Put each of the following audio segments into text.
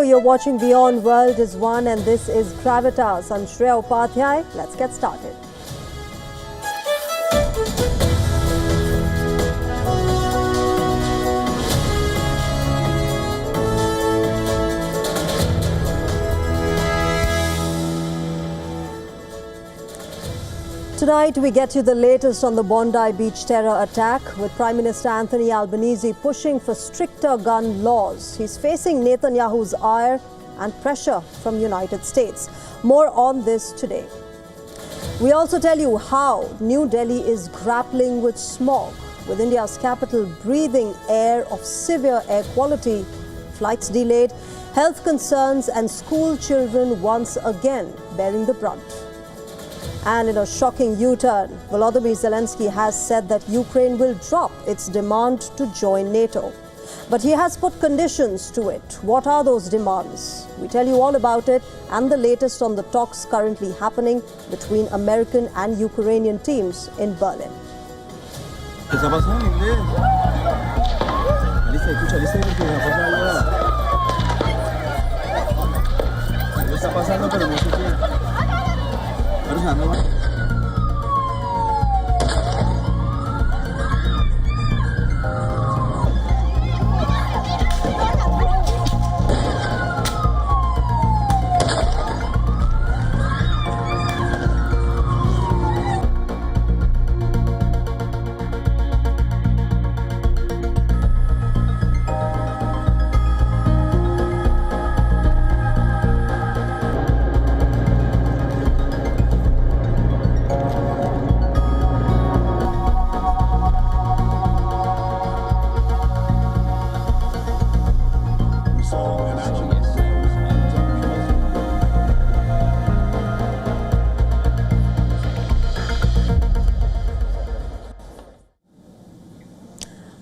Hello, you're watching WION World is One and this is Gravitas. I'm Shreya Upadhyay. Let's get started. Tonight, we get you the latest on the Bondi Beach terror attack, with Prime Minister Anthony Albanese pushing for stricter gun laws. He's facing Netanyahu's ire and pressure from United States. More on this today. We also tell you how New Delhi is grappling with smog, with India's capital breathing air of severe air quality, flights delayed, health concerns and school children once again bearing the brunt. And in a shocking U-turn, Volodymyr Zelensky has said that Ukraine will drop its demand to join NATO. But he has put conditions to it. What are those demands? We tell you all about it and the latest on the talks currently happening between American and Ukrainian teams in Berlin.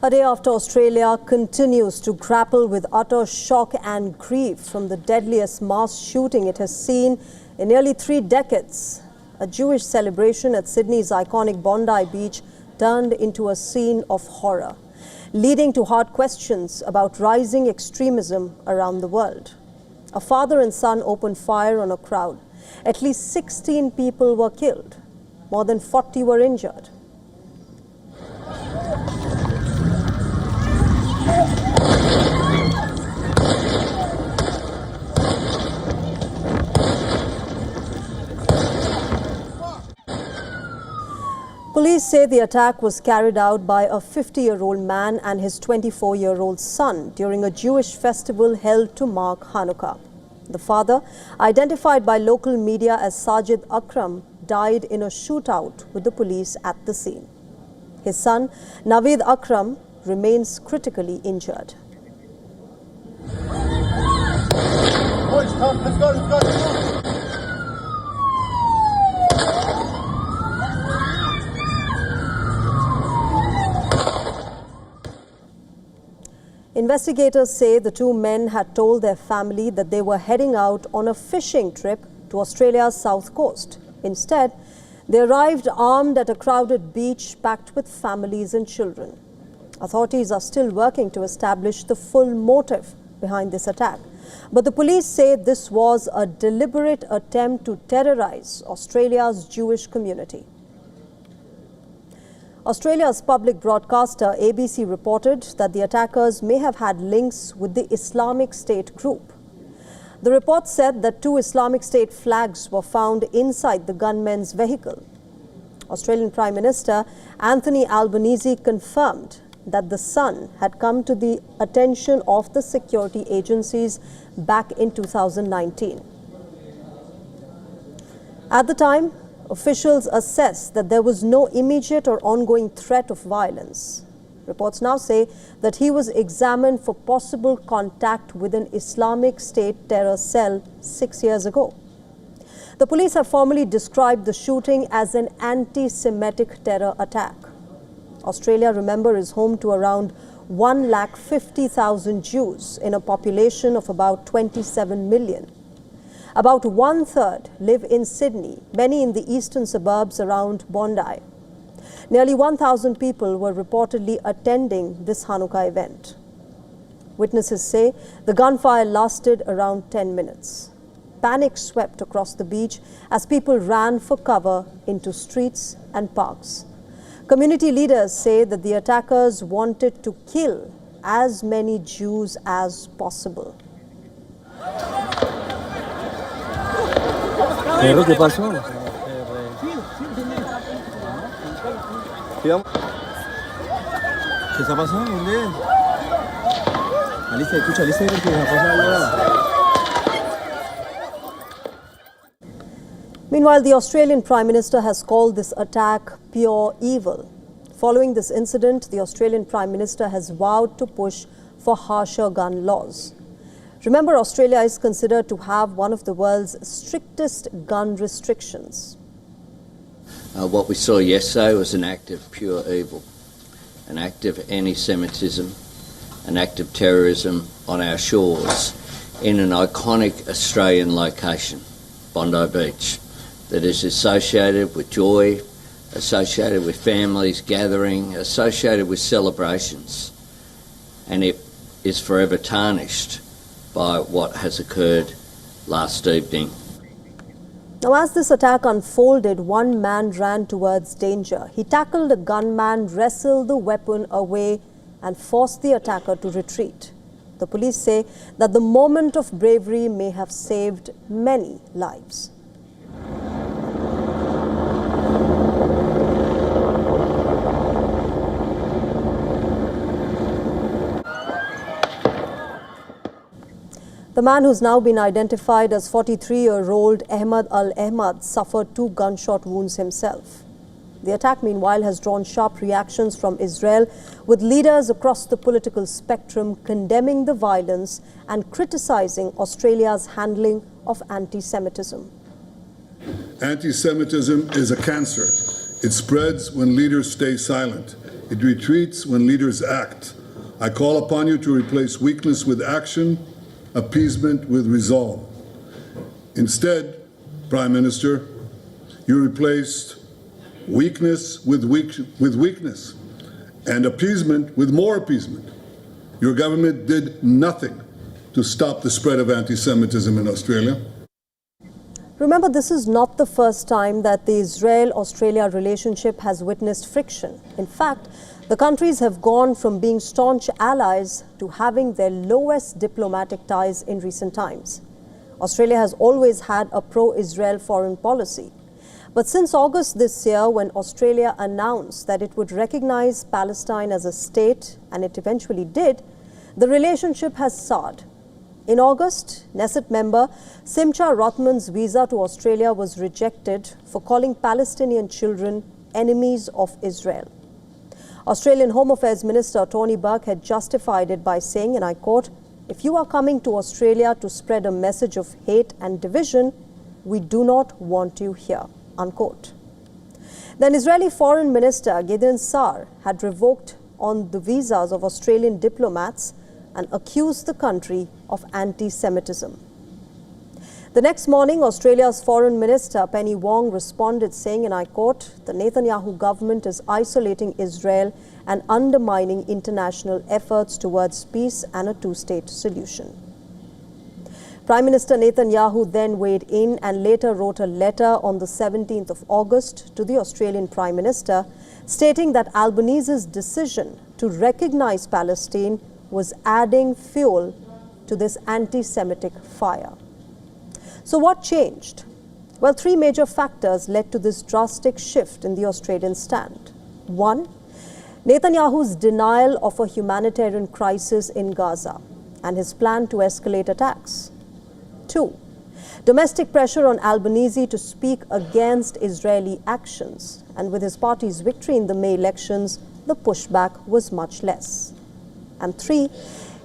A day after Australia continues to grapple with utter shock and grief from the deadliest mass shooting it has seen in nearly 3 decades, a Jewish celebration at Sydney's iconic Bondi Beach turned into a scene of horror, leading to hard questions about rising extremism around the world. A father and son opened fire on a crowd. At least 16 people were killed. More than 40 were injured. Police say the attack was carried out by a 50-year-old man and his 24-year-old son during a Jewish festival held to mark Hanukkah. The father, identified by local media as Sajid Akram, died in a shootout with the police at the scene. His son, Naveed Akram, remains critically injured. Boys, come, let's go. Investigators say the two men had told their family that they were heading out on a fishing trip to Australia's south coast. Instead, they arrived armed at a crowded beach packed with families and children. Authorities are still working to establish the full motive behind this attack. But the police say this was a deliberate attempt to terrorize Australia's Jewish community. Australia's public broadcaster ABC reported that the attackers may have had links with the Islamic State group. The report said that 2 Islamic State flags were found inside the gunmen's vehicle. Australian Prime Minister Anthony Albanese confirmed that the son had come to the attention of the security agencies back in 2019. At the time, officials assessed that there was no immediate or ongoing threat of violence. Reports now say that he was examined for possible contact with an Islamic State terror cell 6 years ago. The police have formally described the shooting as an anti-Semitic terror attack. Australia, remember, is home to around 150,000 Jews in a population of about 27 million. About 1/3 live in Sydney, many in the eastern suburbs around Bondi. Nearly 1,000 people were reportedly attending this Hanukkah event. Witnesses say the gunfire lasted around 10 minutes. Panic swept across the beach as people ran for cover into streets and parks. Community leaders say that the attackers wanted to kill as many Jews as possible. ¿Pero qué pasó? ¿Qué está pasando? ¿Dónde es? Alicia, escucha, Alicia, porque va a pasar algo. Meanwhile, the Australian Prime Minister has called this attack pure evil. Following this incident, the Australian Prime Minister has vowed to push for harsher gun laws. Remember, Australia is considered to have one of the world's strictest gun restrictions. What we saw yesterday was an act of pure evil, an act of anti-Semitism, an act of terrorism on our shores in an iconic Australian location, Bondi Beach, that is associated with joy, associated with families gathering, associated with celebrations, and it is forever tarnished by what has occurred last evening. Now, as this attack unfolded, one man ran towards danger. He tackled a gunman, wrestled the weapon away, and forced the attacker to retreat. The police say that the moment of bravery may have saved many lives. The man, who's now been identified as 43-year-old Ahmad Al-Ahmad, suffered 2 gunshot wounds himself. The attack, meanwhile, has drawn sharp reactions from Israel, with leaders across the political spectrum condemning the violence and criticizing Australia's handling of anti-Semitism. Anti-Semitism is a cancer. It spreads when leaders stay silent. It retreats when leaders act. I call upon you to replace weakness with action, appeasement with resolve. Instead, Prime Minister, you replaced weakness with weakness and appeasement with more appeasement. Your government did nothing to stop the spread of anti-Semitism in Australia. Remember, this is not the first time that the Israel-Australia relationship has witnessed friction. In fact, the countries have gone from being staunch allies to having their lowest diplomatic ties in recent times. Australia has always had a pro-Israel foreign policy. But since August this year, when Australia announced that it would recognize Palestine as a state, and it eventually did, the relationship has soured. In August, Knesset member Simcha Rothman's visa to Australia was rejected for calling Palestinian children enemies of Israel. Australian Home Affairs Minister Tony Burke had justified it by saying, and I quote, "If you are coming to Australia to spread a message of hate and division, we do not want you here," unquote. Then Israeli Foreign Minister Gideon Sa'ar had revoked on the visas of Australian diplomats and accused the country of anti-Semitism. The next morning, Australia's Foreign Minister Penny Wong responded saying, and I quote, "The Netanyahu government is isolating Israel and undermining international efforts towards peace and a two-state solution." Prime Minister Netanyahu then weighed in and later wrote a letter on the 17th of August to the Australian Prime Minister, stating that Albanese's decision to recognize Palestine was adding fuel to this anti-Semitic fire. So what changed? Well, 3 major factors led to this drastic shift in the Australian stand. 1, Netanyahu's denial of a humanitarian crisis in Gaza and his plan to escalate attacks. 2, domestic pressure on Albanese to speak against Israeli actions, and with his party's victory in the May elections, the pushback was much less. And 3,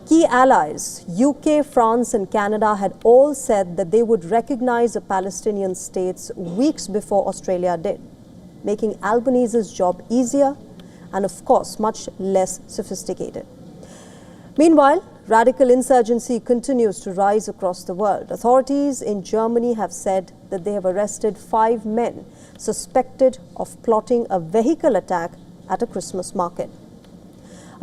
key allies, UK, France and Canada had all said that they would recognize a Palestinian state weeks before Australia did, making Albanese's job easier and, of course, much less sophisticated. Meanwhile, radical insurgency continues to rise across the world. Authorities in Germany have said that they have arrested 5 men suspected of plotting a vehicle attack at a Christmas market.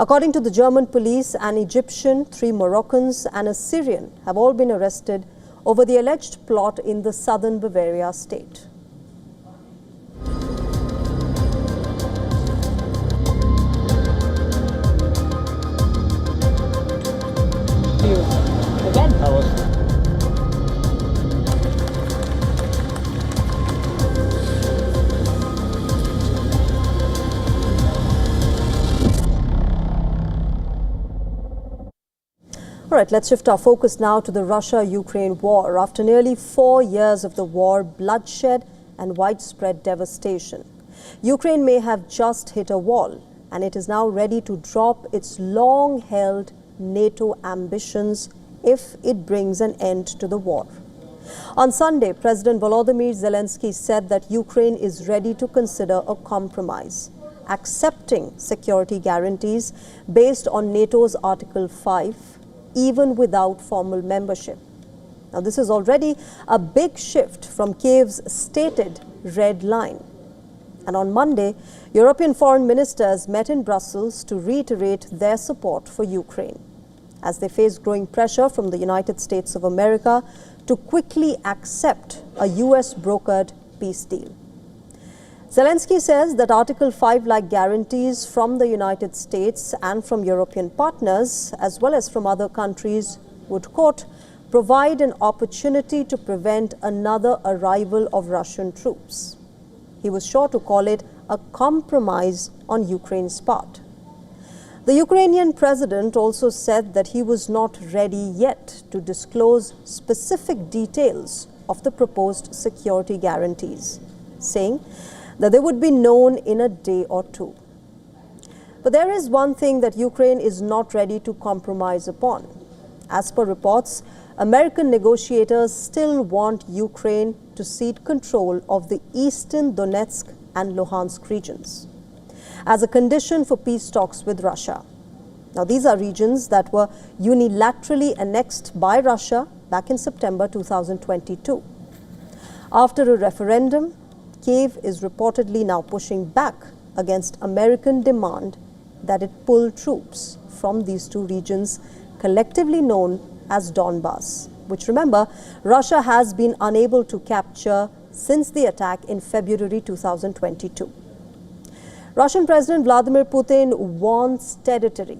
According to the German police, an Egyptian, 3 Moroccans and a Syrian have all been arrested over the alleged plot in the southern Bavaria state. All right, let's shift our focus now to the Russia-Ukraine war. After nearly 4 years of the war, bloodshed and widespread devastation, Ukraine may have just hit a wall, and it is now ready to drop its long-held NATO ambitions if it brings an end to the war. On Sunday, President Volodymyr Zelensky said that Ukraine is ready to consider a compromise, accepting security guarantees based on NATO's Article 5, even without formal membership. Now, this is already a big shift from Kyiv's stated red line. And on Monday, European foreign ministers met in Brussels to reiterate their support for Ukraine, as they face growing pressure from the United States of America to quickly accept a US-brokered peace deal. Zelensky says that Article 5-like guarantees from the United States and from European partners, as well as from other countries, would, quote, provide an opportunity to prevent another arrival of Russian troops. He was sure to call it a compromise on Ukraine's part. The Ukrainian president also said that he was not ready yet to disclose specific details of the proposed security guarantees, saying that they would be known in a day or two. But there is one thing that Ukraine is not ready to compromise upon. As per reports, American negotiators still want Ukraine to cede control of the eastern Donetsk and Luhansk regions as a condition for peace talks with Russia. Now, these are regions that were unilaterally annexed by Russia back in September 2022. After a referendum, Kyiv is reportedly now pushing back against American demand that it pull troops from these two regions, collectively known as Donbas, which, remember, Russia has been unable to capture since the attack in February 2022. Russian President Vladimir Putin wants territory,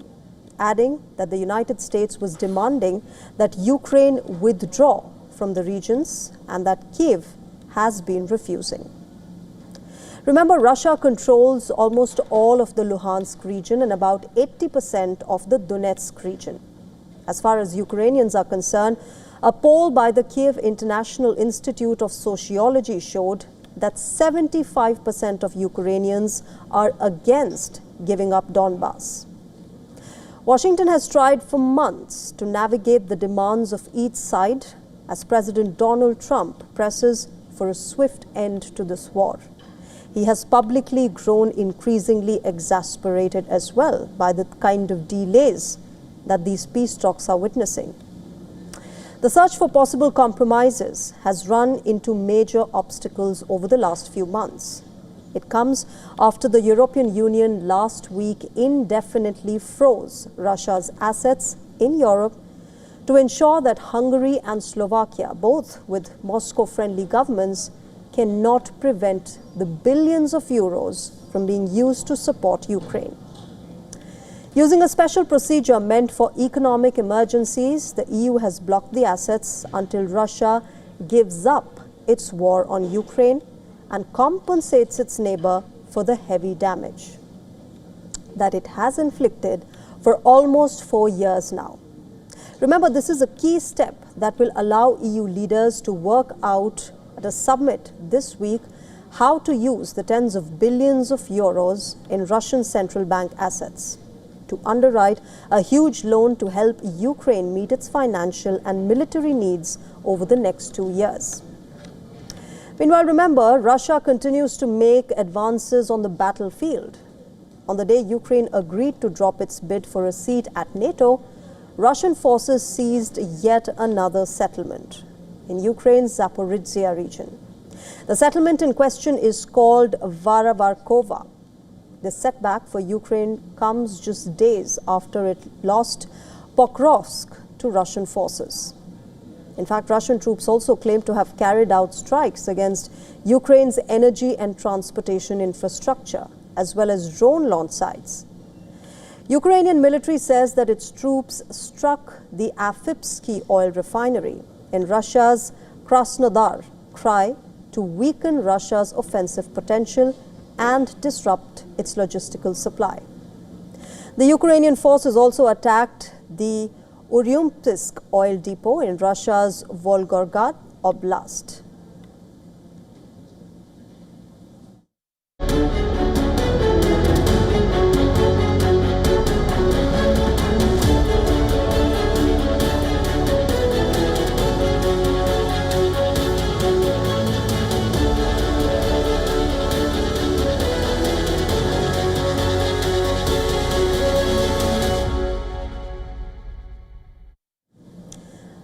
adding that the United States was demanding that Ukraine withdraw from the regions and that Kyiv has been refusing. Remember, Russia controls almost all of the Luhansk region and about 80% of the Donetsk region. As far as Ukrainians are concerned, a poll by the Kyiv International Institute of Sociology showed that 75% of Ukrainians are against giving up Donbas. Washington has tried for months to navigate the demands of each side as President Donald Trump presses for a swift end to this war. He has publicly grown increasingly exasperated as well by the kind of delays that these peace talks are witnessing. The search for possible compromises has run into major obstacles over the last few months. It comes after the European Union last week indefinitely froze Russia's assets in Europe to ensure that Hungary and Slovakia, both with Moscow-friendly governments, cannot prevent the billions of euros from being used to support Ukraine. Using a special procedure meant for economic emergencies, the EU has blocked the assets until Russia gives up its war on Ukraine and compensates its neighbor for the heavy damage that it has inflicted for almost 4 years now. Remember, this is a key step that will allow EU leaders to work out at a summit this week how to use the tens of billions of euros in Russian central bank assets to underwrite a huge loan to help Ukraine meet its financial and military needs over the next 2 years. Meanwhile, remember, Russia continues to make advances on the battlefield. On the day Ukraine agreed to drop its bid for a seat at NATO, Russian forces seized yet another settlement in Ukraine's Zaporizhzhia region. The settlement in question is called Varavarkova. This setback for Ukraine comes just days after it lost Pokrovsk to Russian forces. In fact, Russian troops also claim to have carried out strikes against Ukraine's energy and transportation infrastructure, as well as drone launch sites. Ukrainian military says that its troops struck the Afipsky oil refinery in Russia's Krasnodar Krai to weaken Russia's offensive potential and disrupt its logistical supply. The Ukrainian forces also attacked the Uryumtsk oil depot in Russia's Volgograd Oblast.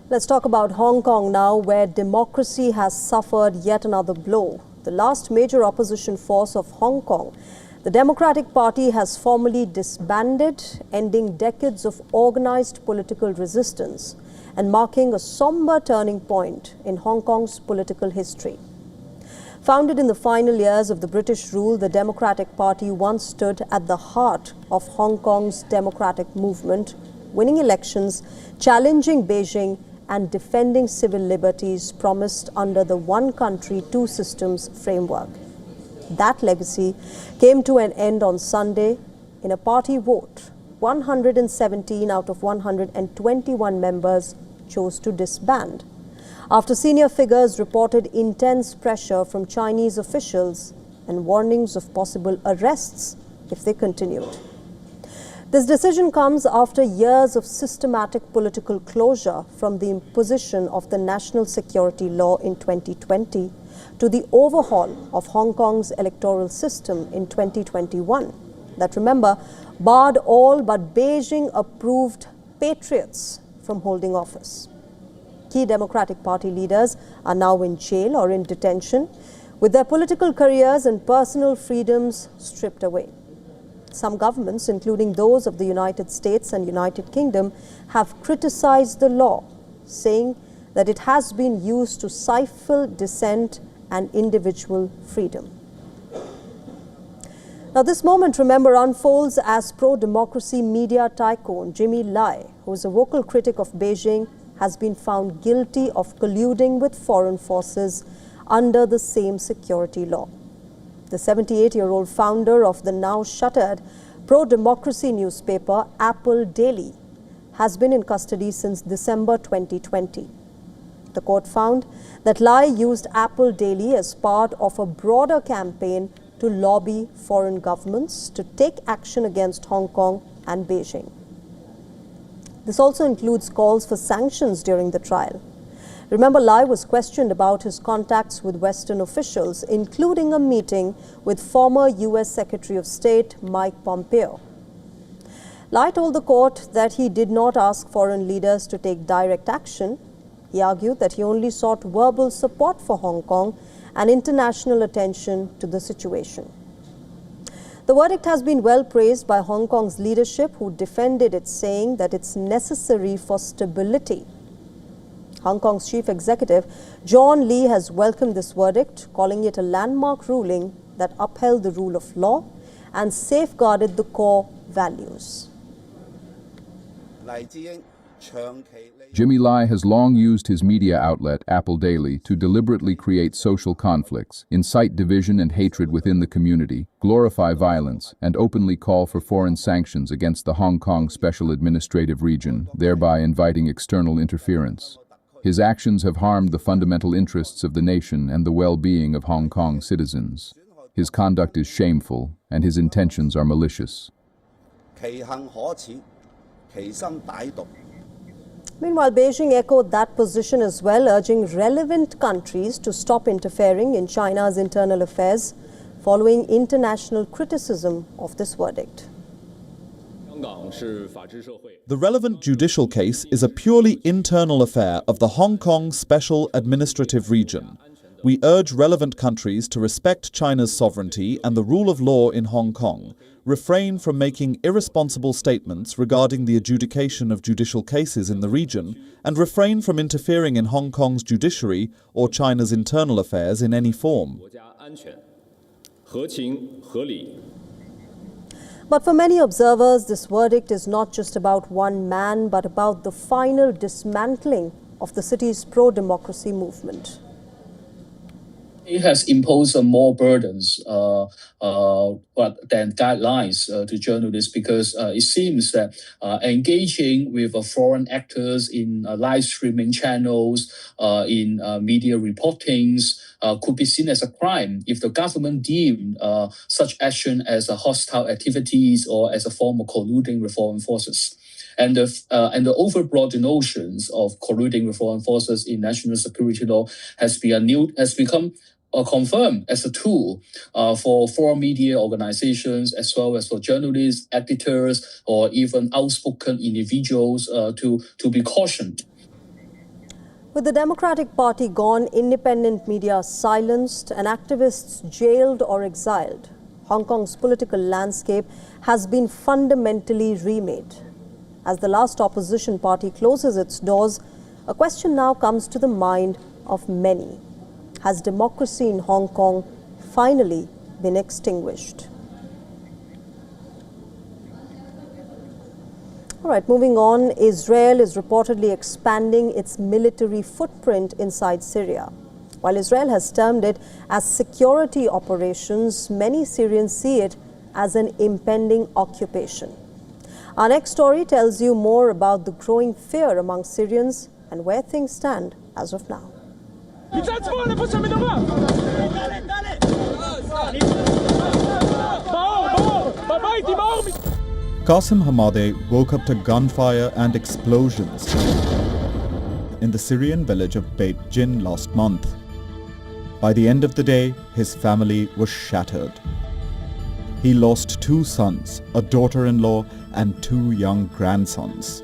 Let's talk about Hong Kong now, where democracy has suffered yet another blow. The last major opposition force of Hong Kong, the Democratic Party, has formally disbanded, ending decades of organized political resistance and marking a somber turning point in Hong Kong's political history. Founded in the final years of the British rule, the Democratic Party once stood at the heart of Hong Kong's democratic movement, winning elections, challenging Beijing, and defending civil liberties promised under the one country, two systems framework. That legacy came to an end on Sunday in a party vote. 117 out of 121 members chose to disband, after senior figures reported intense pressure from Chinese officials and warnings of possible arrests if they continued. This decision comes after years of systematic political closure, from the imposition of the national security law in 2020 to the overhaul of Hong Kong's electoral system in 2021 that, remember, barred all but Beijing-approved patriots from holding office. Key Democratic Party leaders are now in jail or in detention, with their political careers and personal freedoms stripped away. Some governments, including those of the United States and United Kingdom, have criticized the law, saying that it has been used to stifle dissent and individual freedom. Now, this moment, remember, unfolds as pro-democracy media tycoon Jimmy Lai, who is a vocal critic of Beijing, has been found guilty of colluding with foreign forces under the same security law. The 78-year-old founder of the now shuttered pro-democracy newspaper Apple Daily has been in custody since December 2020. The court found that Lai used Apple Daily as part of a broader campaign to lobby foreign governments to take action against Hong Kong and Beijing. This also includes calls for sanctions during the trial. Remember, Lai was questioned about his contacts with Western officials, including a meeting with former U.S. Secretary of State Mike Pompeo. Lai told the court that he did not ask foreign leaders to take direct action. He argued that he only sought verbal support for Hong Kong and international attention to the situation. The verdict has been well praised by Hong Kong's leadership, who defended it, saying that it's necessary for stability. Hong Kong's chief executive, John Lee, has welcomed this verdict, calling it a landmark ruling that upheld the rule of law and safeguarded the core values. Jimmy Lai has long used his media outlet, Apple Daily, to deliberately create social conflicts, incite division and hatred within the community, glorify violence, and openly call for foreign sanctions against the Hong Kong Special Administrative Region, thereby inviting external interference. His actions have harmed the fundamental interests of the nation and the well-being of Hong Kong citizens. His conduct is shameful, and his intentions are malicious. Meanwhile, Beijing echoed that position as well, urging relevant countries to stop interfering in China's internal affairs following international criticism of this verdict. The relevant judicial case is a purely internal affair of the Hong Kong Special Administrative Region. We urge relevant countries to respect China's sovereignty and the rule of law in Hong Kong, refrain from making irresponsible statements regarding the adjudication of judicial cases in the region, and refrain from interfering in Hong Kong's judiciary or China's internal affairs in any form. But for many observers, this verdict is not just about one man, but about the final dismantling of the city's pro-democracy movement. It has imposed more burdens than guidelines to journalists, because it seems that engaging with foreign actors in live streaming channels, in media reportings, could be seen as a crime if the government deemed such action as hostile activities or as a form of colluding with foreign forces. And the overbroad notions of colluding with foreign forces in national security law has become confirmed as a tool for foreign media organizations, as well as for journalists, editors, or even outspoken individuals to be cautioned. With the Democratic Party gone, independent media silenced, and activists jailed or exiled, Hong Kong's political landscape has been fundamentally remade. As the last opposition party closes its doors, a question now comes to the mind of many. Has democracy in Hong Kong finally been extinguished? All right, moving on, Israel is reportedly expanding its military footprint inside Syria. While Israel has termed it as security operations, many Syrians see it as an impending occupation. Our next story tells you more about the growing fear among Syrians and where things stand as of now. Qasim Hamadeh woke up to gunfire and explosions in the Syrian village of Beit Jin last month. By the end of the day, his family was shattered. He lost 2 sons, a daughter-in-law, and 2 young grandsons.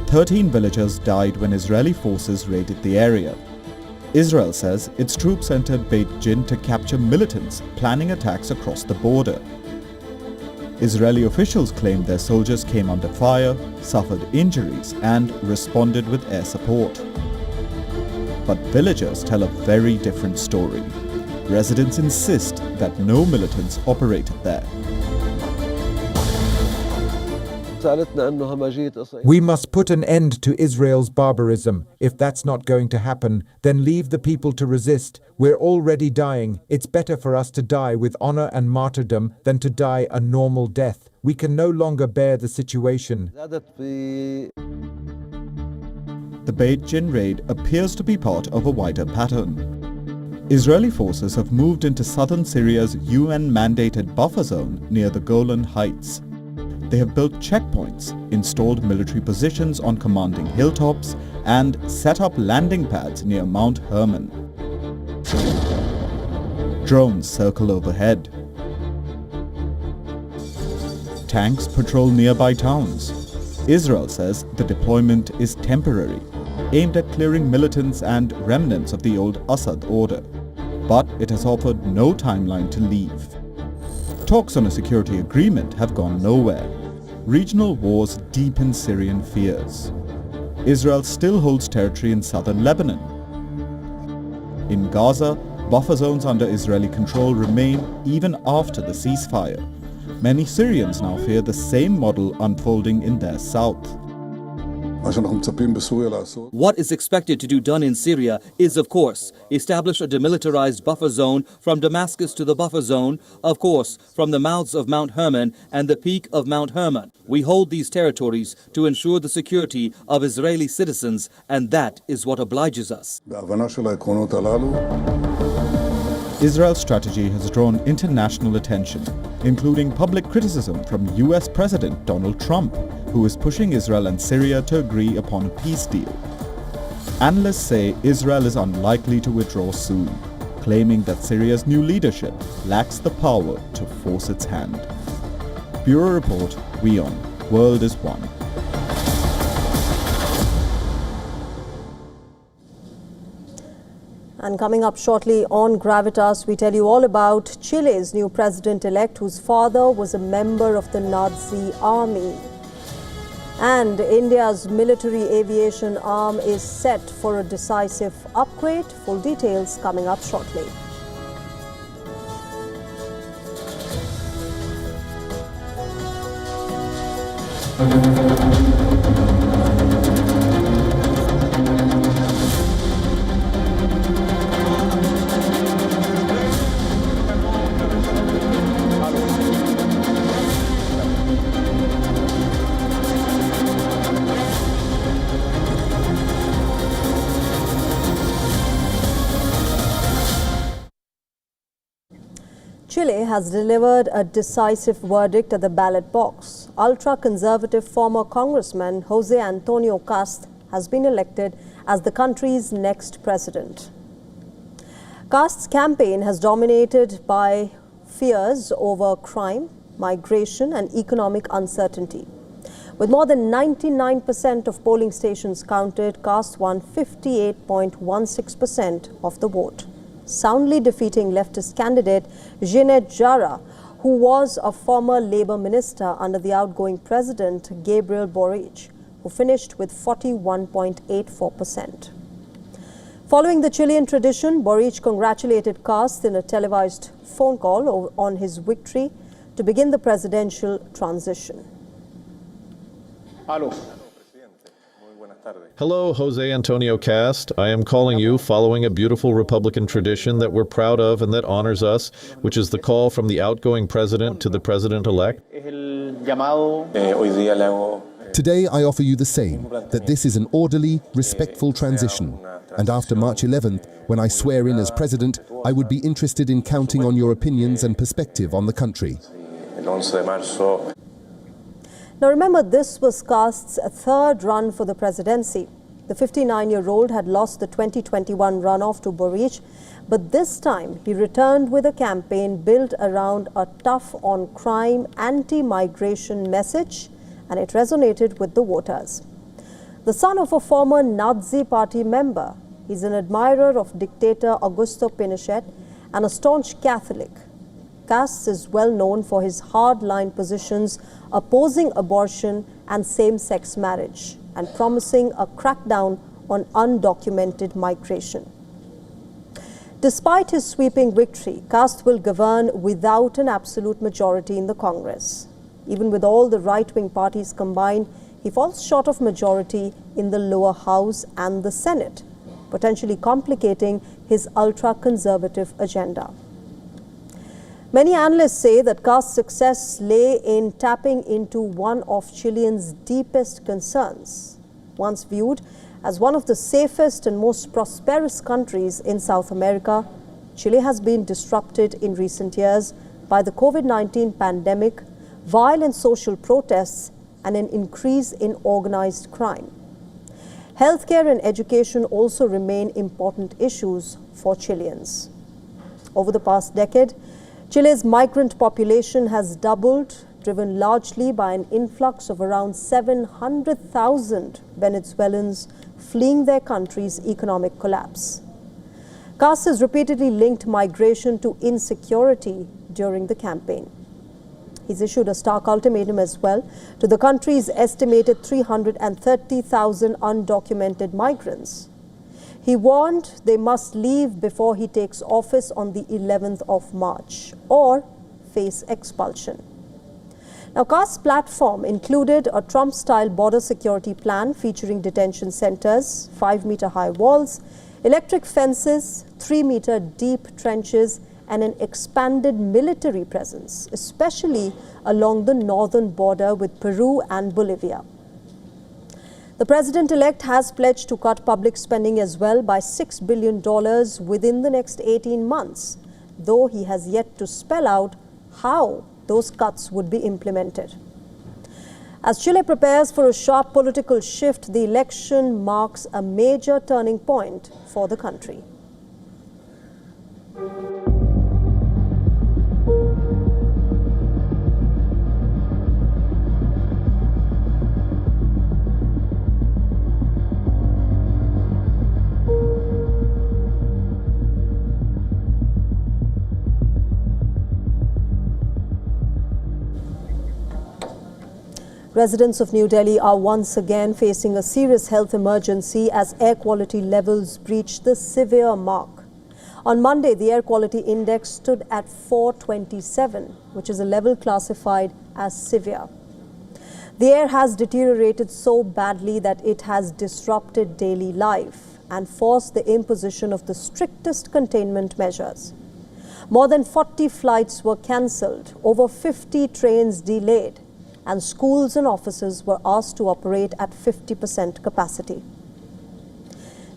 13 villagers died when Israeli forces raided the area. Israel says its troops entered Beit Jin to capture militants planning attacks across the border. Israeli officials claim their soldiers came under fire, suffered injuries, and responded with air support. But villagers tell a very different story. Residents insist that no militants operated there. We must put an end to Israel's barbarism. If that's not going to happen, then leave the people to resist. We're already dying. It's better for us to die with honor and martyrdom than to die a normal death. We can no longer bear the situation. The Beit Jin raid appears to be part of a wider pattern. Israeli forces have moved into southern Syria's UN-mandated buffer zone near the Golan Heights. They have built checkpoints, installed military positions on commanding hilltops, and set up landing pads near Mount Hermon. Drones circle overhead. Tanks patrol nearby towns. Israel says the deployment is temporary, aimed at clearing militants and remnants of the old Assad order. But it has offered no timeline to leave. Talks on a security agreement have gone nowhere. Regional wars deepen Syrian fears. Israel still holds territory in southern Lebanon. In Gaza, buffer zones under Israeli control remain even after the ceasefire. Many Syrians now fear the same model unfolding in their south. What is expected to be done in Syria is, of course, establish a demilitarized buffer zone from Damascus to the buffer zone, of course, from the mouths of Mount Hermon and the peak of Mount Hermon. We hold these territories to ensure the security of Israeli citizens, and that is what obliges us. Israel's strategy has drawn international attention, including public criticism from US President Donald Trump, who is pushing Israel and Syria to agree upon a peace deal. Analysts say Israel is unlikely to withdraw soon, claiming that Syria's new leadership lacks the power to force its hand. Bureau Report, WION, World is One. And coming up shortly on Gravitas, we tell you all about Chile's new president-elect, whose father was a member of the Nazi army. And India's military aviation arm is set for a decisive upgrade. Full details coming up shortly. Chile has delivered a decisive verdict at the ballot box. Ultra-conservative former Congressman Jose Antonio Cast has been elected as the country's next president. Cast's campaign has dominated by fears over crime, migration and economic uncertainty. With more than 99% of polling stations counted, Cast won 58.16% of the vote, soundly defeating leftist candidate Jeanette Jara, who was a former Labour minister under the outgoing president Gabriel Boric, who finished with 41.84%. Following the Chilean tradition, Boric congratulated Cast in a televised phone call on his victory to begin the presidential transition. Hello, Jose Antonio Cast. I am calling you following a beautiful Republican tradition that we're proud of and that honors us, which is the call from the outgoing president to the president-elect. Today I offer you the same, that this is an orderly, respectful transition. And after March 11th, when I swear in as president, I would be interested in counting on your opinions and perspective on the country. Now remember, this was Cast's third run for the presidency. The 59-year-old had lost the 2021 runoff to Boric, but this time he returned with a campaign built around a tough-on-crime, anti-migration message, and it resonated with the voters. The son of a former Nazi party member, he's an admirer of dictator Augusto Pinochet and a staunch Catholic. Cast is well known for his hard-line positions opposing abortion and same-sex marriage and promising a crackdown on undocumented migration. Despite his sweeping victory, Cast will govern without an absolute majority in the Congress. Even with all the right-wing parties combined, he falls short of majority in the lower house and the Senate, potentially complicating his ultra-conservative agenda. Many analysts say that Cast's success lay in tapping into one of Chileans' deepest concerns. Once viewed as one of the safest and most prosperous countries in South America, Chile has been disrupted in recent years by the COVID-19 pandemic, violent social protests, and an increase in organized crime. Healthcare and education also remain important issues for Chileans. Over the past decade, Chile's migrant population has doubled, driven largely by an influx of around 700,000 Venezuelans fleeing their country's economic collapse. Cast has repeatedly linked migration to insecurity during the campaign. He's issued a stark ultimatum as well to the country's estimated 330,000 undocumented migrants. He warned they must leave before he takes office on the 11th of March or face expulsion. Now, Cast's platform included a Trump-style border security plan featuring detention centers, 5-meter-high walls, electric fences, 3-meter-deep trenches, and an expanded military presence, especially along the northern border with Peru and Bolivia. The president-elect has pledged to cut public spending as well by $6 billion within the next 18 months, though he has yet to spell out how those cuts would be implemented. As Chile prepares for a sharp political shift, the election marks a major turning point for the country. Residents of New Delhi are once again facing a serious health emergency as air quality levels breach the severe mark. On Monday, the air quality index stood at 427, which is a level classified as severe. The air has deteriorated so badly that it has disrupted daily life and forced the imposition of the strictest containment measures. More than 40 flights were cancelled, over 50 trains delayed, and schools and offices were asked to operate at 50% capacity.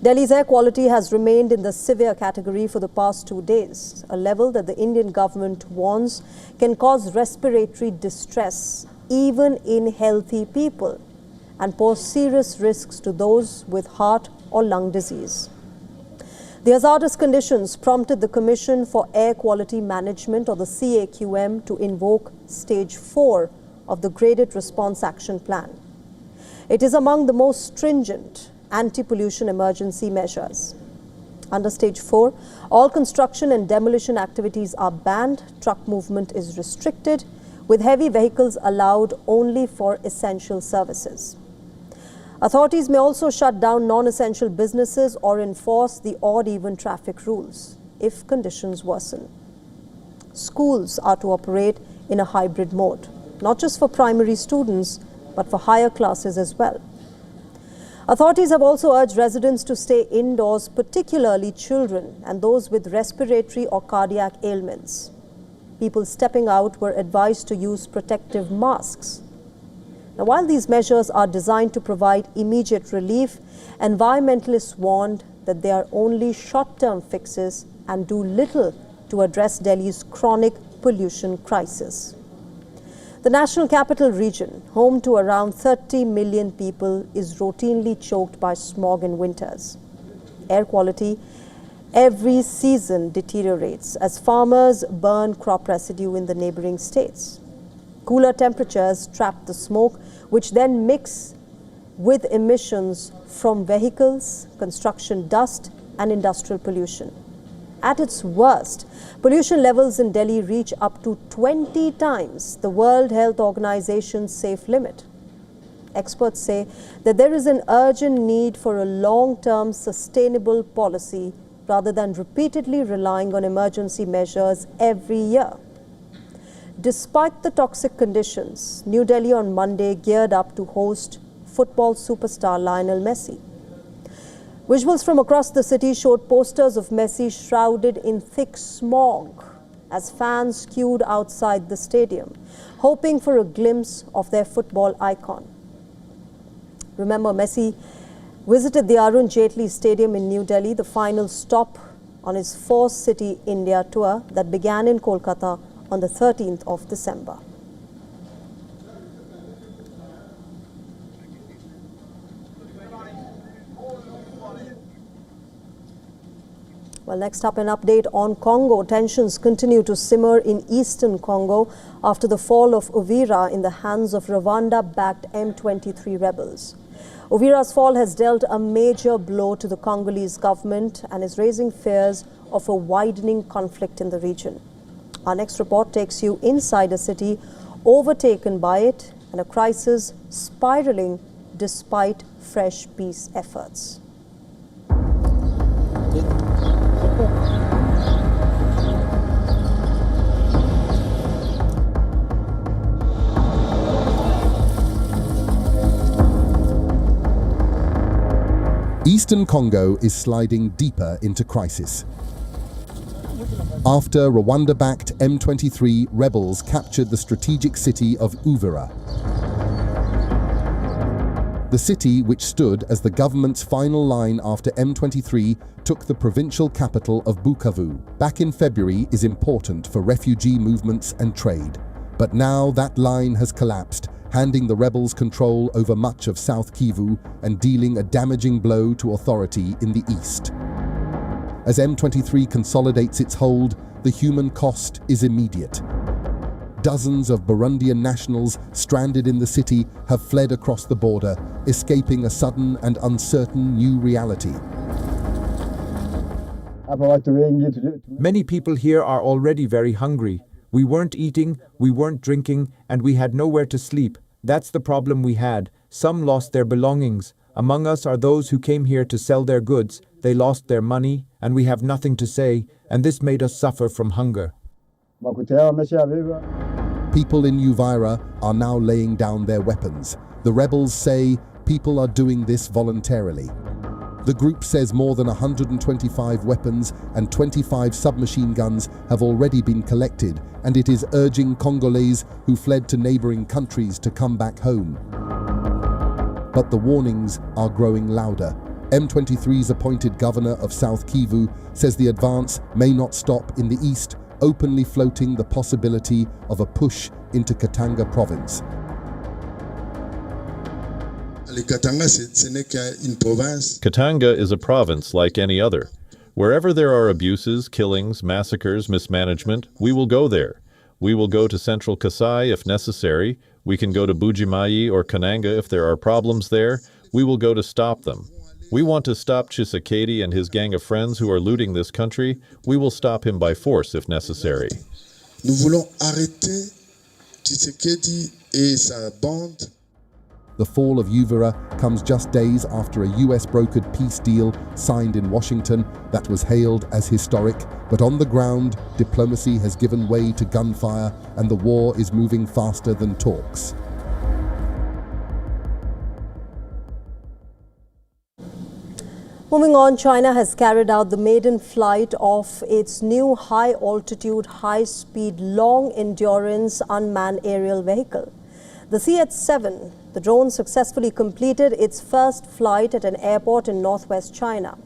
Delhi's air quality has remained in the severe category for the past 2 days, a level that the Indian government warns can cause respiratory distress even in healthy people and pose serious risks to those with heart or lung disease. The hazardous conditions prompted the Commission for Air Quality Management, or the CAQM, to invoke Stage 4 of the Graded Response Action Plan. It is among the most stringent anti-pollution emergency measures. Under Stage 4, all construction and demolition activities are banned, truck movement is restricted, with heavy vehicles allowed only for essential services. Authorities may also shut down non-essential businesses or enforce the odd-even traffic rules if conditions worsen. Schools are to operate in a hybrid mode, not just for primary students, but for higher classes as well. Authorities have also urged residents to stay indoors, particularly children and those with respiratory or cardiac ailments. People stepping out were advised to use protective masks. Now, while these measures are designed to provide immediate relief, environmentalists warned that they are only short-term fixes and do little to address Delhi's chronic pollution crisis. The National Capital Region, home to around 30 million people, is routinely choked by smog in winters. Air quality every season deteriorates as farmers burn crop residue in the neighboring states. Cooler temperatures trap the smoke, which then mix with emissions from vehicles, construction dust, and industrial pollution. At its worst, pollution levels in Delhi reach up to 20 times the World Health Organization's safe limit. Experts say that there is an urgent need for a long-term sustainable policy rather than repeatedly relying on emergency measures every year. Despite the toxic conditions, New Delhi on Monday geared up to host football superstar Lionel Messi. Visuals from across the city showed posters of Messi shrouded in thick smog as fans queued outside the stadium, hoping for a glimpse of their football icon. Remember, Messi visited the Arun Jaitley Stadium in New Delhi, the final stop on his four-city India tour that began in Kolkata on the 13th of December. Well, next up, an update on Congo. Tensions continue to simmer in eastern Congo after the fall of Uvira in the hands of Rwanda-backed M23 rebels. Uvira's fall has dealt a major blow to the Congolese government and is raising fears of a widening conflict in the region. Our next report takes you inside a city overtaken by it and a crisis spiraling despite fresh peace efforts. Eastern Congo is sliding deeper into crisis. After Rwanda-backed M23 rebels captured the strategic city of Uvira. The city, which stood as the government's final line after M23 took the provincial capital of Bukavu back in February, is important for refugee movements and trade. But now that line has collapsed, handing the rebels control over much of South Kivu and dealing a damaging blow to authority in the east. As M23 consolidates its hold, the human cost is immediate. Dozens of Burundian nationals stranded in the city have fled across the border, escaping a sudden and uncertain new reality. Many people here are already very hungry. We weren't eating, we weren't drinking, and we had nowhere to sleep. That's the problem we had. Some lost their belongings. Among us are those who came here to sell their goods. They lost their money, and we have nothing to say, and this made us suffer from hunger. People in Uvira are now laying down their weapons. The rebels say people are doing this voluntarily. The group says more than 125 weapons and 25 submachine guns have already been collected, and it is urging Congolese who fled to neighboring countries to come back home. But the warnings are growing louder. M23's appointed governor of South Kivu says the advance may not stop in the east, openly floating the possibility of a push into Katanga province. Katanga is a province like any other. Wherever there are abuses, killings, massacres, mismanagement, we will go there. We will go to Central Kasai if necessary. We can go to Bujimayi or Kananga if there are problems there. We will go to stop them. We want to stop Tshisekedi and his gang of friends who are looting this country. We will stop him by force if necessary. Nous voulons arrêter Tshisekedi et sa bande. The fall of Uvira comes just days after a US-brokered peace deal signed in Washington that was hailed as historic, but on the ground, diplomacy has given way to gunfire and the war is moving faster than talks. Moving on, China has carried out the maiden flight of its new high-altitude, high-speed, long-endurance unmanned aerial vehicle. The CH-7, the drone successfully completed its first flight at an airport in northwest China.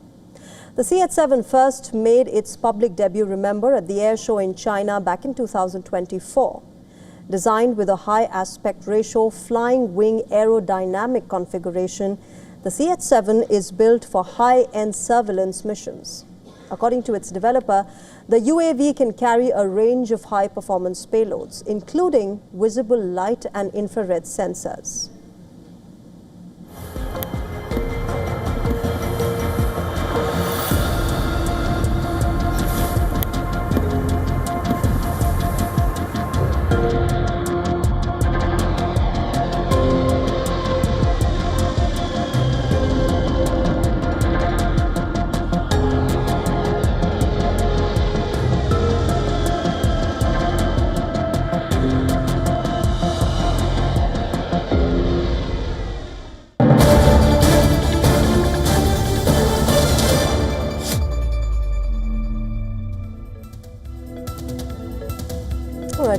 The CH-7 first made its public debut, remember, at the air show in China back in 2024. Designed with a high aspect ratio flying wing aerodynamic configuration, the CH-7 is built for high-end surveillance missions. According to its developer, the UAV can carry a range of high-performance payloads, including visible light and infrared sensors.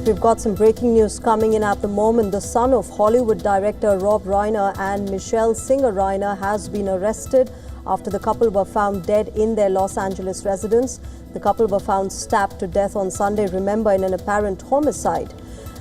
We've got some breaking news coming in at the moment. The son of Hollywood director Rob Reiner and Michelle singer Reiner has been arrested after the couple were found dead in their Los Angeles residence. The couple were found stabbed to death on Sunday, remember, in an apparent homicide.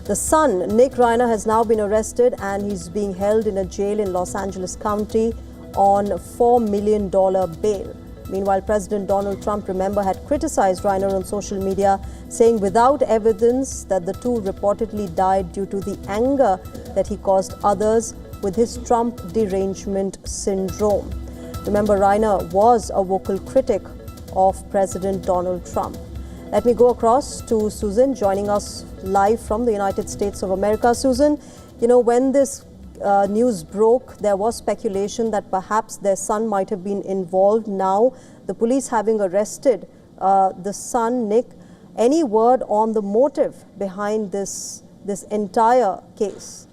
The son, Nick Reiner, has now been arrested and he's being held in a jail in Los Angeles County on a $4 million bail. Meanwhile, President Donald Trump, remember, had criticized Reiner on social media, saying without evidence that the two reportedly died due to the anger that he caused others with his Trump derangement syndrome. Remember, Reiner was a vocal critic of President Donald Trump. Let me go across to Susan, joining us live from the United States of America. Susan, you know, when this news broke, there was speculation that perhaps their son might have been involved. Now, the police having arrested the son, Nick, any word on the motive behind this entire case?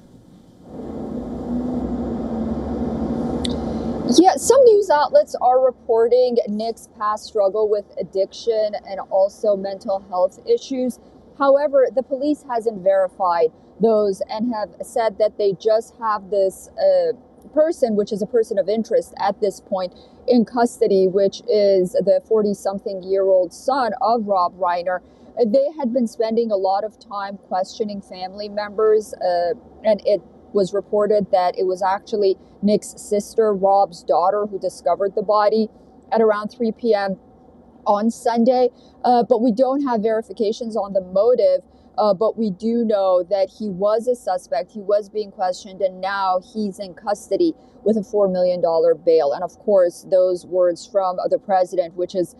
Yeah, some news outlets are reporting Nick's past struggle with addiction and also mental health issues. However, the police hasn't verified those and have said that they just have this person, which is a person of interest at this point, in custody, which is the 40-something-year-old son of Rob Reiner. They had been spending a lot of time questioning family members, and it was reported that it was actually Nick's sister, Rob's daughter, who discovered the body at around 3 p.m. on Sunday. But we don't have verifications on the motive. But we do know that he was a suspect, he was being questioned, and now he's in custody with a $4 million bail. And of course, those words from the president, which is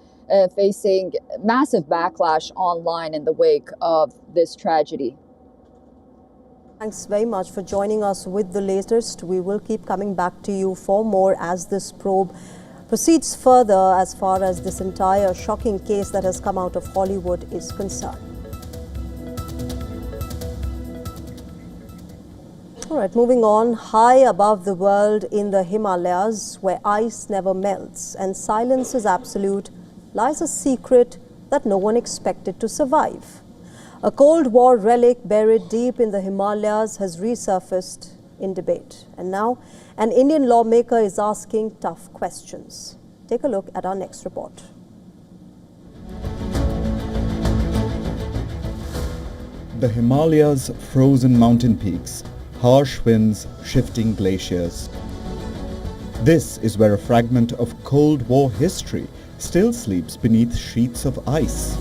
facing massive backlash online in the wake of this tragedy. Thanks very much for joining us with the latest. We will keep coming back to you for more as this probe proceeds further as far as this entire shocking case that has come out of Hollywood is concerned. All right, moving on. High above the world in the Himalayas, where ice never melts and silence is absolute, lies a secret that no one expected to survive. A Cold War relic buried deep in the Himalayas has resurfaced in debate. And now, an Indian lawmaker is asking tough questions. Take a look at our next report. The Himalayas' frozen mountain peaks, harsh winds, shifting glaciers. This is where a fragment of Cold War history still sleeps beneath sheets of ice.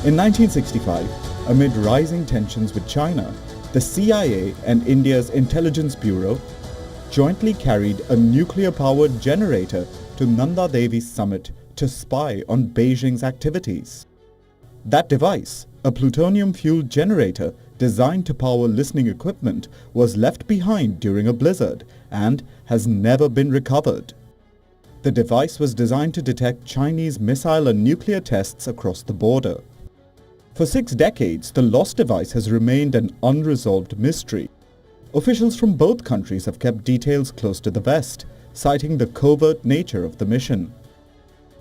In 1965, amid rising tensions with China, the CIA and India's Intelligence Bureau jointly carried a nuclear-powered generator to Nanda Devi's summit to spy on Beijing's activities. That device, a plutonium-fueled generator designed to power listening equipment, was left behind during a blizzard and has never been recovered. The device was designed to detect Chinese missile and nuclear tests across the border. For 6 decades, the lost device has remained an unresolved mystery. Officials from both countries have kept details close to the vest, citing the covert nature of the mission.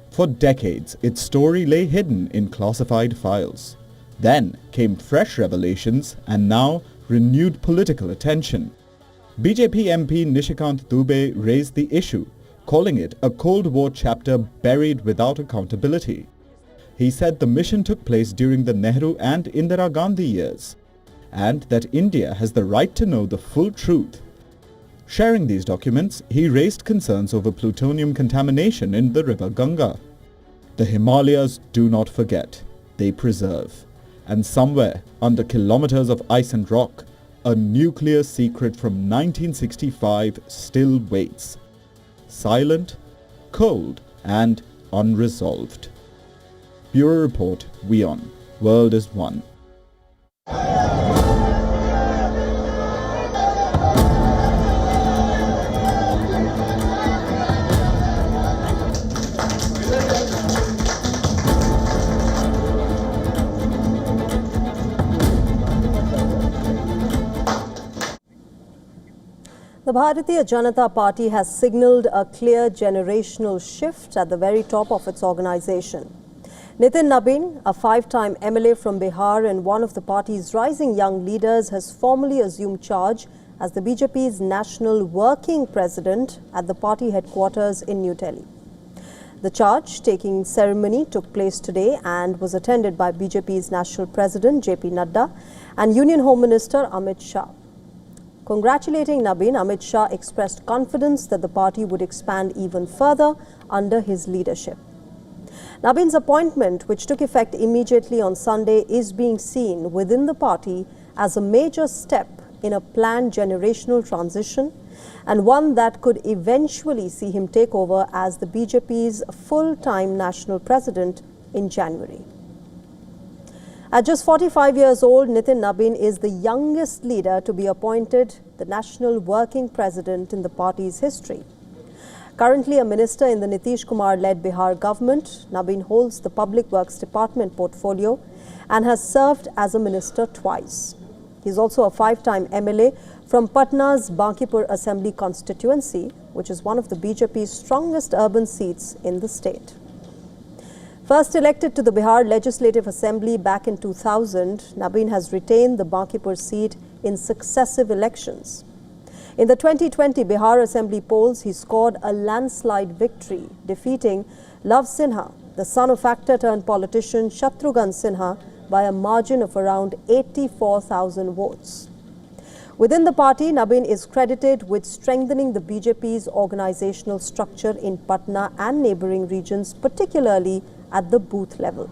For decades, its story lay hidden in classified files. Then came fresh revelations and now renewed political attention. BJP MP Nishikant Dubey raised the issue, calling it a Cold War chapter buried without accountability. He said the mission took place during the Nehru and Indira Gandhi years, and that India has the right to know the full truth. Sharing these documents, he raised concerns over plutonium contamination in the river Ganga. The Himalayas do not forget, they preserve. And somewhere, under kilometers of ice and rock, a nuclear secret from 1965 still waits. Silent, cold, and unresolved. Bureau Report, WION. World is One. The Bharatiya Janata Party has signalled a clear generational shift at the very top of its organisation. Nitin Nabin, a 5-time MLA from Bihar and one of the party's rising young leaders, has formally assumed charge as the BJP's National Working President at the party headquarters in New Delhi. The charge-taking ceremony took place today and was attended by BJP's National President JP Nadda and Union Home Minister Amit Shah. Congratulating Nabin, Amit Shah expressed confidence that the party would expand even further under his leadership. Nabin's appointment, which took effect immediately on Sunday, is being seen within the party as a major step in a planned generational transition and one that could eventually see him take over as the BJP's full-time national president in January. At just 45 years old, Nitin Nabin is the youngest leader to be appointed the National Working President in the party's history. Currently a minister in the Nitish Kumar-led Bihar government, Nabin holds the Public Works Department portfolio and has served as a minister twice. He is also a 5-time MLA from Patna's Bankipur Assembly constituency, which is one of the BJP's strongest urban seats in the state. First elected to the Bihar Legislative Assembly back in 2000, Nabin has retained the Bankipur seat in successive elections. In the 2020 Bihar Assembly polls, he scored a landslide victory, defeating Love Sinha, the son of actor-turned-politician Shatrughan Sinha, by a margin of around 84,000 votes. Within the party, Nabin is credited with strengthening the BJP's organizational structure in Patna and neighboring regions, particularly at the booth level.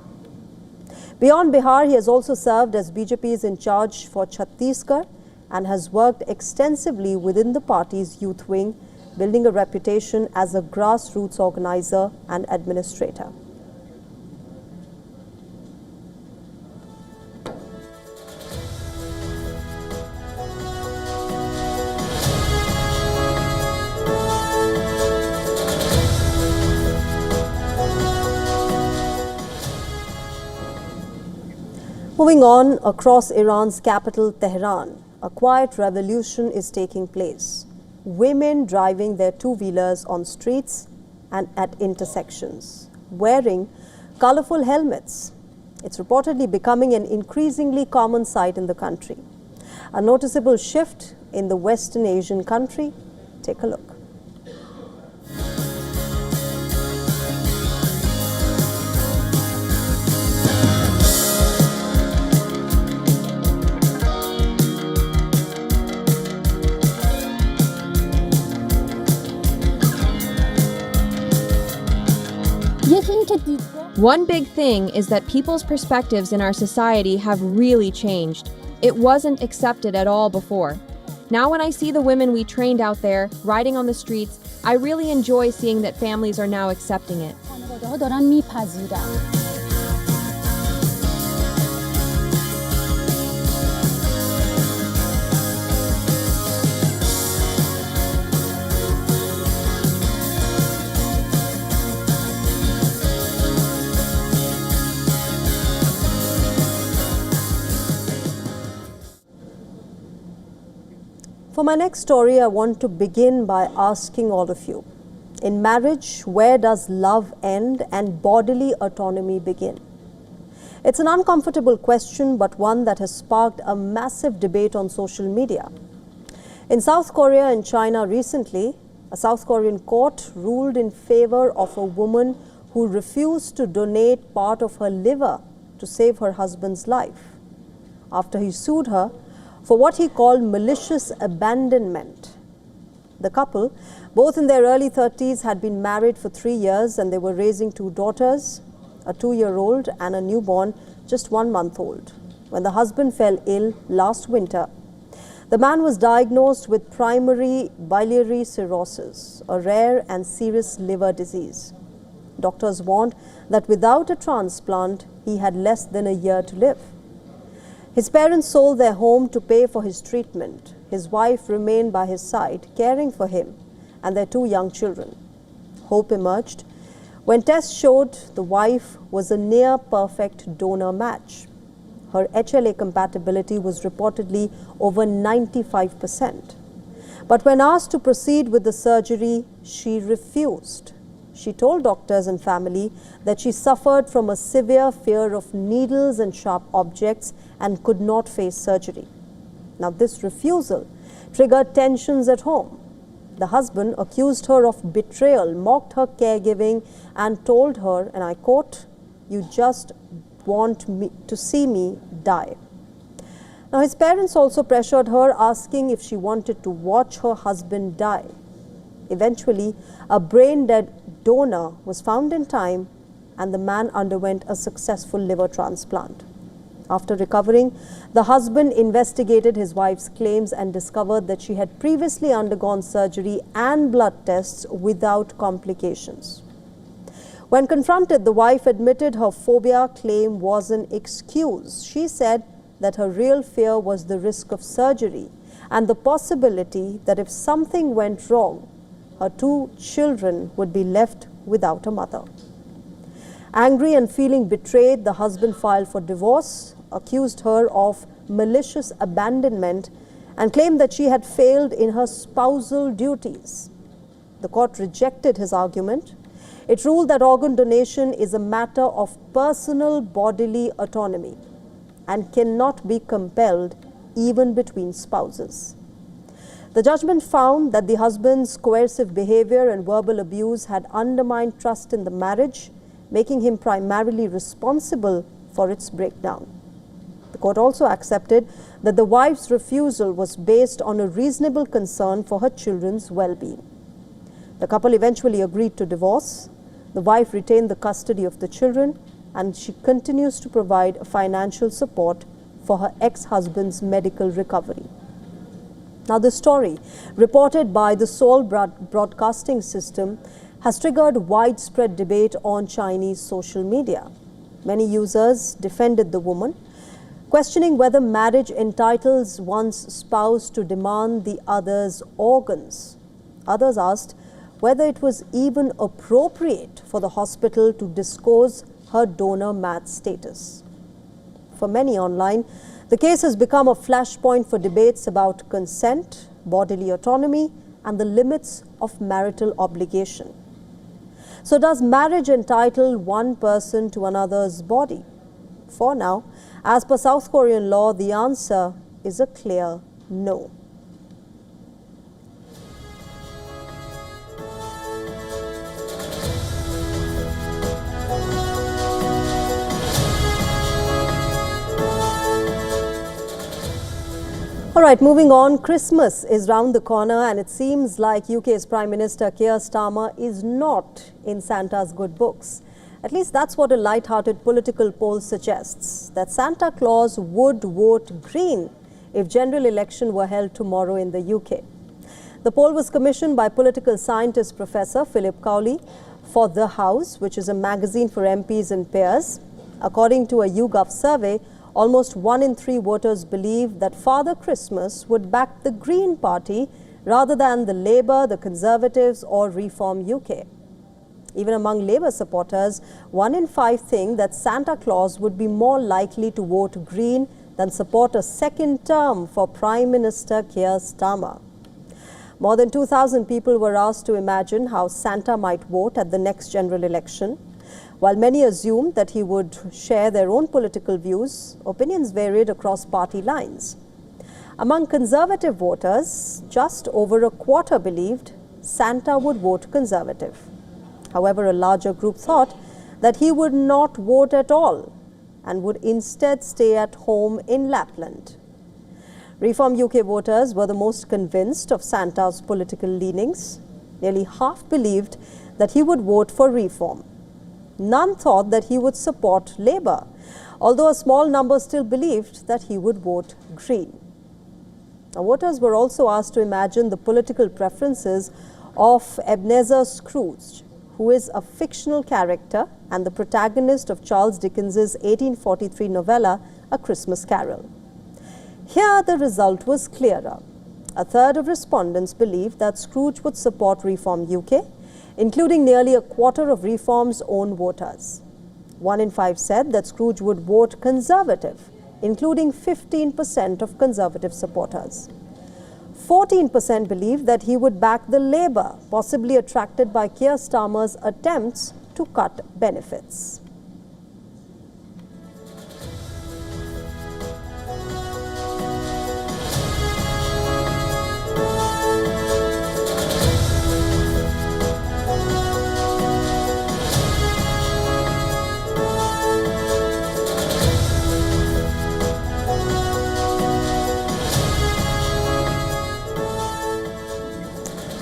Beyond Bihar, he has also served as BJP's in charge for Chhattisgarh and has worked extensively within the party's youth wing, building a reputation as a grassroots organizer and administrator. Moving on, across Iran's capital, Tehran, a quiet revolution is taking place. Women driving their two-wheelers on streets and at intersections, wearing colorful helmets. It's reportedly becoming an increasingly common sight in the country. A noticeable shift in the Western Asian country. Take a look. One big thing is that people's perspectives in our society have really changed. It wasn't accepted at all before. Now when I see the women we trained out there riding on the streets, I really enjoy seeing that families are now accepting it. For my next story, I want to begin by asking all of you, in marriage, where does love end and bodily autonomy begin? It's an uncomfortable question, but one that has sparked a massive debate on social media. In South Korea and China recently, a South Korean court ruled in favor of a woman who refused to donate part of her liver to save her husband's life, after he sued her for what he called malicious abandonment. The couple, both in their early 30s, had been married for 3 years and they were raising 2 daughters, a 2-year-old and a newborn just 1 month old, when the husband fell ill last winter. The man was diagnosed with primary biliary cirrhosis, a rare and serious liver disease. Doctors warned that without a transplant, he had less than a year to live. His parents sold their home to pay for his treatment. His wife remained by his side, caring for him and their 2 young children. Hope emerged when tests showed the wife was a near-perfect donor match. Her HLA compatibility was reportedly over 95%. But when asked to proceed with the surgery, she refused. She told doctors and family that she suffered from a severe fear of needles and sharp objects and could not face surgery. Now, this refusal triggered tensions at home. The husband accused her of betrayal, mocked her caregiving, and told her, and I quote, "You just want me to see me die." Now, his parents also pressured her, asking if she wanted to watch her husband die. Eventually, a brain-dead donor was found in time, and the man underwent a successful liver transplant. After recovering, the husband investigated his wife's claims and discovered that she had previously undergone surgery and blood tests without complications. When confronted, the wife admitted her phobia claim was an excuse. She said that her real fear was the risk of surgery and the possibility that if something went wrong, her 2 children would be left without a mother. Angry and feeling betrayed, the husband filed for divorce, accused her of malicious abandonment, and claimed that she had failed in her spousal duties. The court rejected his argument. It ruled that organ donation is a matter of personal bodily autonomy and cannot be compelled even between spouses. The judgment found that the husband's coercive behavior and verbal abuse had undermined trust in the marriage, making him primarily responsible for its breakdown. The court also accepted that the wife's refusal was based on a reasonable concern for her children's well-being. The couple eventually agreed to divorce. The wife retained the custody of the children, and she continues to provide financial support for her ex-husband's medical recovery. Now, this story, reported by the Seoul Broadcasting System, has triggered widespread debate on Chinese social media. Many users defended the woman, questioning whether marriage entitles one's spouse to demand the other's organs. Others asked whether it was even appropriate for the hospital to disclose her donor match status. for many online, the case has become a flashpoint for debates about consent, bodily autonomy, and the limits of marital obligation. So does marriage entitle one person to another's body? For now, as per South Korean law, the answer is a clear no. All right, moving on. Christmas is round the corner and it seems like UK's Prime Minister Keir Starmer is not in Santa's good books. At least that's what a light-hearted political poll suggests, that Santa Claus would vote green if general election were held tomorrow in the UK. The poll was commissioned by political scientist Professor Philip Cowley for The House, which is a magazine for MPs and peers. According to a YouGov survey, almost 1 in 3 voters believe that Father Christmas would back the Green Party rather than the Labour, the Conservatives or Reform UK. Even among Labour supporters, 1 in 5 think that Santa Claus would be more likely to vote Green than support a second term for Prime Minister Keir Starmer. More than 2,000 people were asked to imagine how Santa might vote at the next general election. While many assumed that he would share their own political views, opinions varied across party lines. Among Conservative voters, just over a quarter believed Santa would vote Conservative. However, a larger group thought that he would not vote at all and would instead stay at home in Lapland. Reform UK voters were the most convinced of Santa's political leanings. Nearly half believed that he would vote for Reform. None thought that he would support Labour, although a small number still believed that he would vote Green. Now, voters were also asked to imagine the political preferences of Ebenezer Scrooge, who is a fictional character and the protagonist of Charles Dickens's 1843 novella, A Christmas Carol. Here, the result was clearer. A third of respondents believed that Scrooge would support Reform UK, including nearly a quarter of Reform's own voters. 1 in 5 said that Scrooge would vote Conservative, including 15% of Conservative supporters. 14% believed that he would back the Labour, possibly attracted by Keir Starmer's attempts to cut benefits.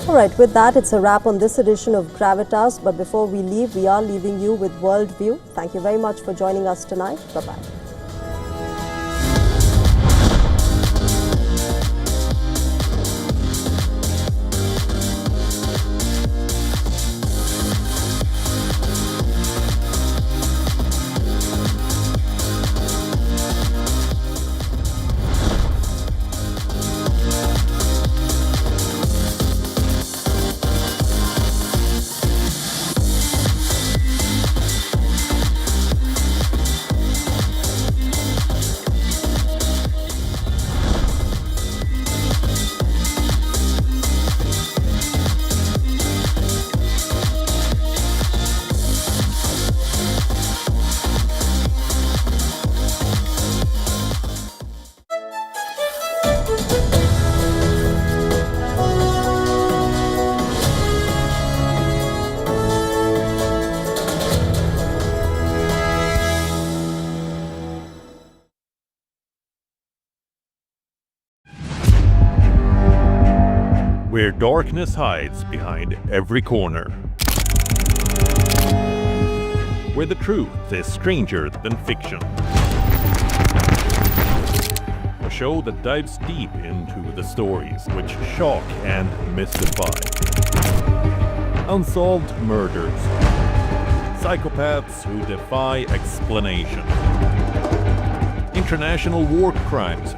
All right, with that, it's a wrap on this edition of Gravitas. But before we leave, we are leaving you with Worldview. Thank you very much for joining us tonight. Bye-bye. Where darkness hides behind every corner. Where the truth is stranger than fiction. A show that dives deep into the stories which shock and mystify. Unsolved murders. Psychopaths who defy explanation. International war crimes.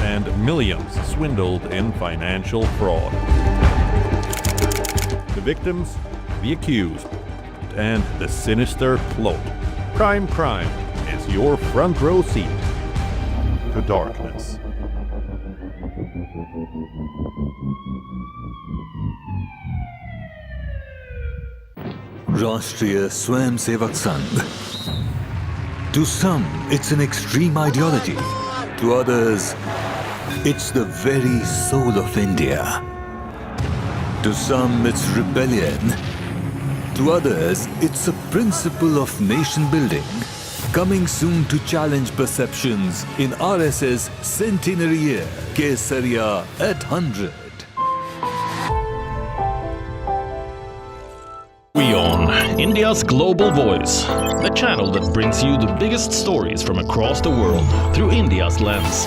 And millions swindled in financial fraud. The victims, the accused, and the sinister plot. Crime is your front row seat to darkness. Rashtriya Swayamsevak Sangh. To some, it's an extreme ideology. To others, it's the very soul of India. To some, it's rebellion. To others, it's a principle of nation building, coming soon to challenge perceptions in RSS centenary year, Syria at 100. WION, India's global voice, the channel that brings you the biggest stories from across the world through India's lens.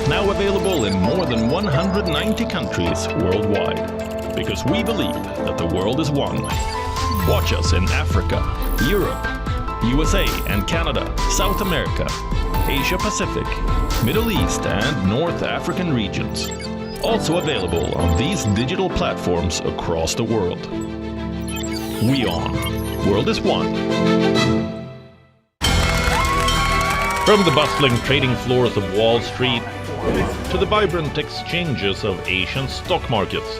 Now available in more than 190 countries worldwide, because we believe that the world is one. Watch us in Africa, Europe, USA and Canada, South America, Asia Pacific, Middle East and North African regions. Also available on these digital platforms across the world. WION, World is One. From the bustling trading floors of Wall Street to the vibrant exchanges of Asian stock markets,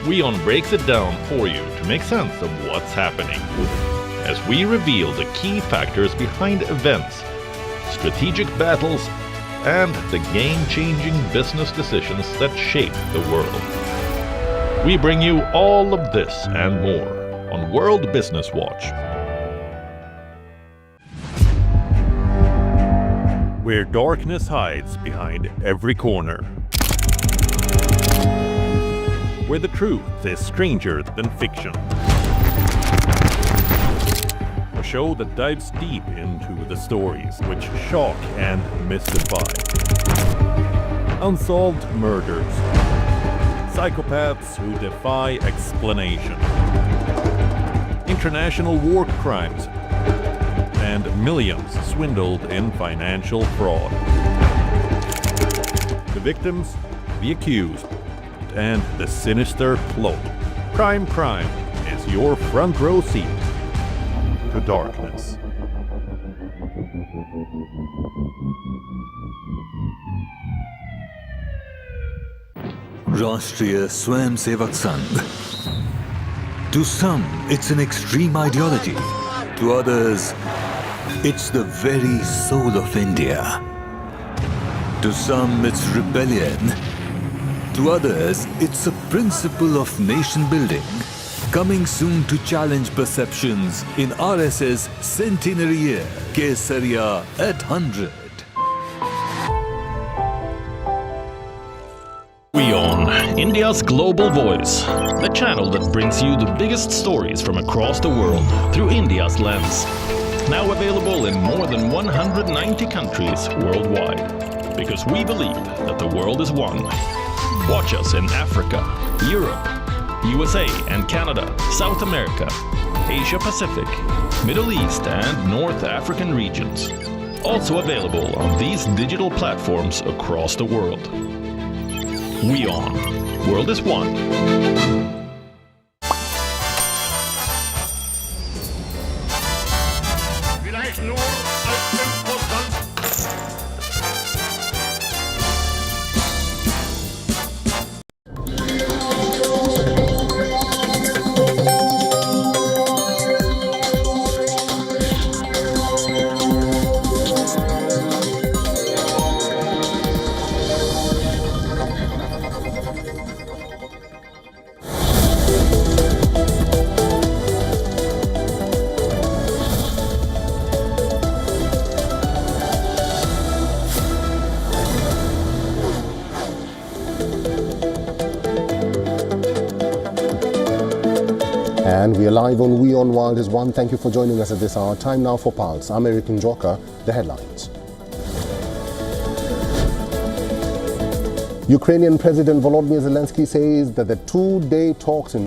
WION breaks it down for you to make sense of what's happening, as we reveal the key factors behind events, strategic battles, and the game-changing business decisions that shape the world. We bring you all of this and more on World Business Watch. Where darkness hides behind every corner. Where the truth is stranger than fiction. A show that dives deep into the stories which shock and mystify. Unsolved murders. Psychopaths who defy explanation. International war crimes. And millions swindled in financial fraud. The victims, the accused, and the sinister plot. Crime is your front row seat to darkness. Rashtriya Swayamsevak Sangh. To some, it's an extreme ideology. To others, it's the very soul of India. To some, it's rebellion. To others, it's a principle of nation building, coming soon to challenge perceptions in RSS centenary year, Syria at 100. WION, India's global voice, the channel that brings you the biggest stories from across the world through India's lens. Now available in more than 190 countries worldwide, because we believe that the world is one. Watch us in Africa, Europe, USA and Canada, South America, Asia Pacific, Middle East and North African regions. Also available on these digital platforms across the world. WION, World is One. And we are live on WION World is One. Thank you for joining us at this hour. Time now for Pulse. I'm Eric Njoka. The headlines. Ukrainian President Volodymyr Zelensky says that the two-day talks in